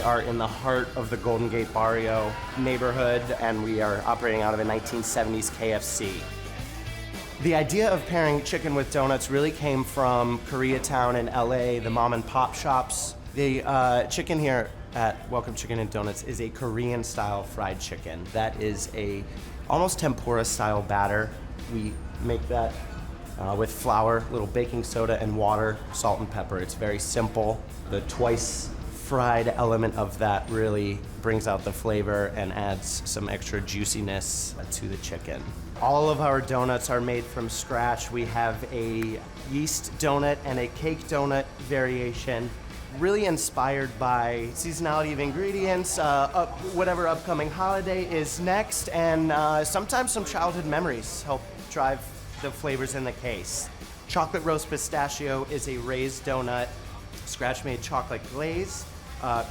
are in the heart of the Golden Gate Barrio neighborhood, and we are operating out of a 1970s KFC. The idea of pairing chicken with donuts really came from Koreatown in LA, the mom and pop shops. The chicken here at Welcome Chicken and Donuts is a Korean style fried chicken. That is a almost tempura style batter. We make that with flour, little baking soda and water, salt and pepper. It's very simple. The twice fried element of that really brings out the flavor and adds some extra juiciness to the chicken. All of our donuts are made from scratch. We have a yeast donut and a cake donut variation, really inspired by seasonality of ingredients, whatever upcoming holiday is next, and sometimes some childhood memories help drive the flavors in the case. Chocolate roast pistachio is a raised donut, scratch-made chocolate glaze,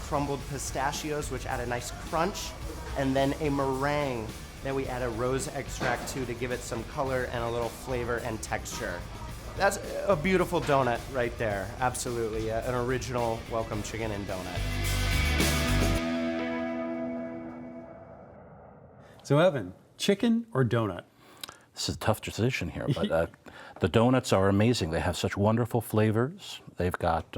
crumbled pistachios, which add a nice crunch, and then a meringue that we add a rose extract to give it some color and a little flavor and texture. That's a beautiful donut right there, absolutely. An original Welcome Chicken and Donut. So Evan, chicken or donut? This is a tough decision here, but the donuts are amazing. They have such wonderful flavors. They've got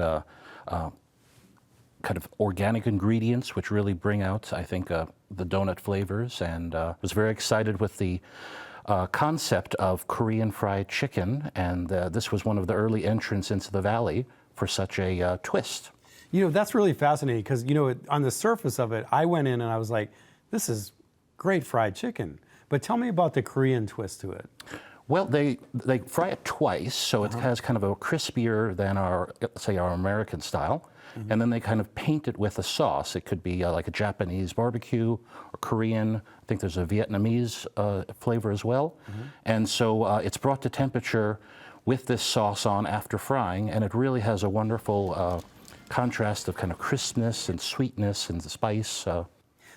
kind of organic ingredients, which really bring out, I think, the donut flavors. And was very excited with the concept of Korean fried chicken, and this was one of the early entrants into the Valley for such a twist. You know, that's really fascinating because, you know, on the surface of it, I went in and I was like, this is great fried chicken. But tell me about the Korean twist to it. Well, they fry it twice, so it has kind of a crispier than our, say, our American style. And then they kind of paint it with a sauce. It could be like a Japanese barbecue or Korean. I think there's a Vietnamese flavor as well. And so it's brought to temperature with this sauce on after frying, and it really has a wonderful contrast of kind of crispness and sweetness and the spice.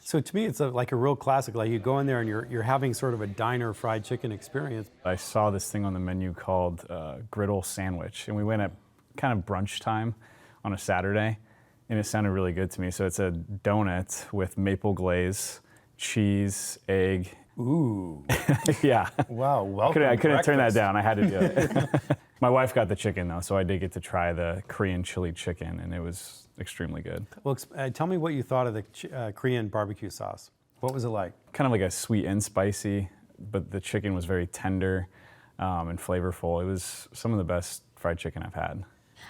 So to me, it's like a real classic. Like you go in there and you're having sort of a diner fried chicken experience. I saw this thing on the menu called griddle sandwich, and we went at kind of brunch time on a Saturday, and it sounded really good to me. So it's a donut with maple glaze, cheese, egg. Ooh. Yeah. Wow, welcome. I couldn't turn that down. I had to do it. My wife got the chicken, though, so I did get to try the Korean chili chicken, and it was extremely good. Well, tell me what you thought of the Korean barbecue sauce. What was it like? Kind of like a sweet and spicy, but the chicken was very tender and flavorful. It was some of the best fried chicken I've had.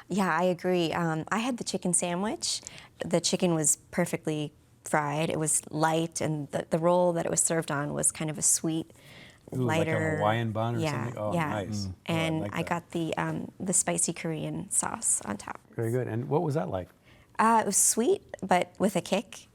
Yeah, I agree. I had the chicken sandwich. The chicken was perfectly fried. It was light, and the roll that it was served on was kind of a sweet, lighter. Like a Hawaiian bun or something? Oh, yeah. nice. And like I got the spicy Korean sauce on top. Very good. And what was that like? It was sweet, but with a kick.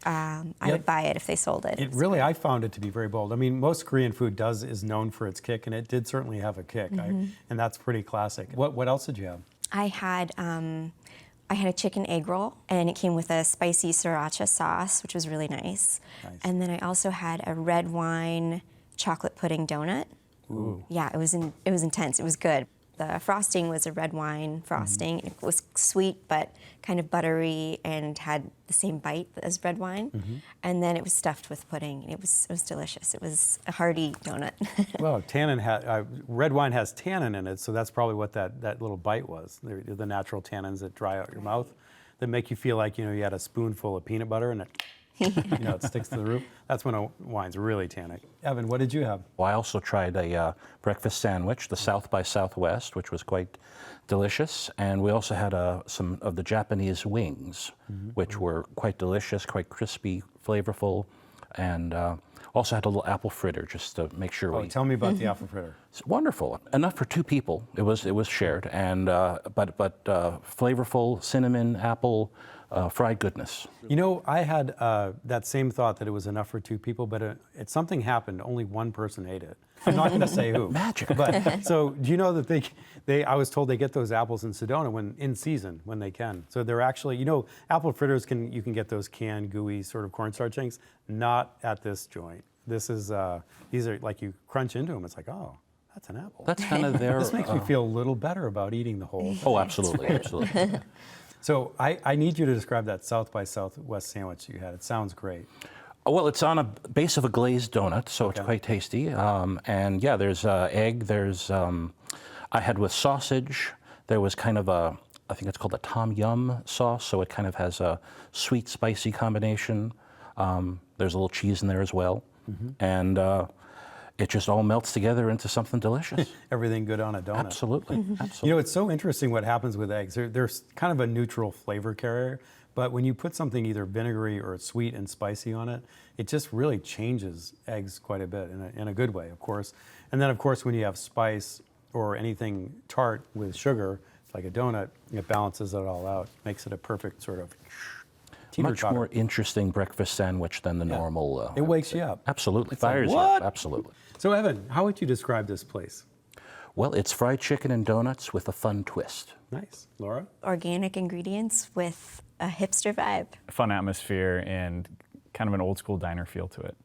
I would buy it if they sold it. I found it to be very bold. I mean, most Korean food is known for its kick, and it did certainly have a kick, and that's pretty classic. What else did you have? I had a chicken egg roll, and it came with a spicy sriracha sauce, which was really nice. And then I also had a red wine chocolate pudding donut. Ooh. Yeah, it was intense. It was good. The frosting was a red wine frosting. It was sweet but kind of buttery and had the same bite as red wine. And then it was stuffed with pudding. It was delicious. It was a hearty donut. Well, red wine has tannin in it, so that's probably what that little bite was. The natural tannins that dry out your mouth, that make you feel like you had a spoonful of peanut butter and it sticks to the roof. That's when a wine's really tannic. Evan, what did you have? Well, I also tried a breakfast sandwich, the South by Southwest, which was quite delicious. And we also had some of the Japanese wings, which were quite delicious, quite crispy, flavorful, and also had a little apple fritter just to make sure tell me about the apple fritter. It's wonderful. Enough for 2 people. It was shared, and but flavorful cinnamon apple. Fried goodness. You know, I had that same thought that it was enough for 2 people, but something happened. Only one person ate it. I'm not going to say who. Magic. But so, do you know that I was told they get those apples in Sedona in season when they can. So they're actually, apple fritters you can get those canned gooey sort of cornstarch things. Not at this joint. This is these are like you crunch into them. It's like, oh, that's an apple. That's kind of their. This makes me feel a little better about eating the whole thing. Oh, absolutely, absolutely. So I need you to describe that South by Southwest sandwich you had. It sounds great. Well, it's on a base of a glazed donut, so it's quite tasty. And yeah, there's egg. There's I had with sausage. There was kind of I think it's called a tom yum sauce, so it kind of has a sweet, spicy combination. There's a little cheese in there as well, and it just all melts together into something delicious. Everything good on a donut. Absolutely, absolutely. You know, it's so interesting what happens with eggs. They're kind of a neutral flavor carrier, but when you put something either vinegary or sweet and spicy on it, it just really changes eggs quite a bit in a good way, of course. And then, of course, when you have spice or anything tart with sugar, like a donut, it balances it all out, makes it a perfect sort of Much teeter-totter. more interesting breakfast sandwich than the normal. It wakes you up. Absolutely, It's like, fires you what? up. Absolutely. So, Evan, how would you describe this place? Well, it's fried chicken and donuts with a fun twist. Nice. Laura? Organic ingredients with a hipster vibe. Fun atmosphere and kind of an old school diner feel to it.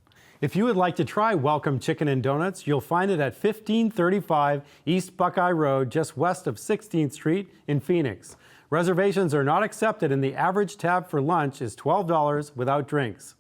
If you would like to try Welcome Chicken and Donuts, you'll find it at 1535 East Buckeye Road, just west of 16th Street in Phoenix. Reservations are not accepted, and the average tab for lunch is $12 without drinks.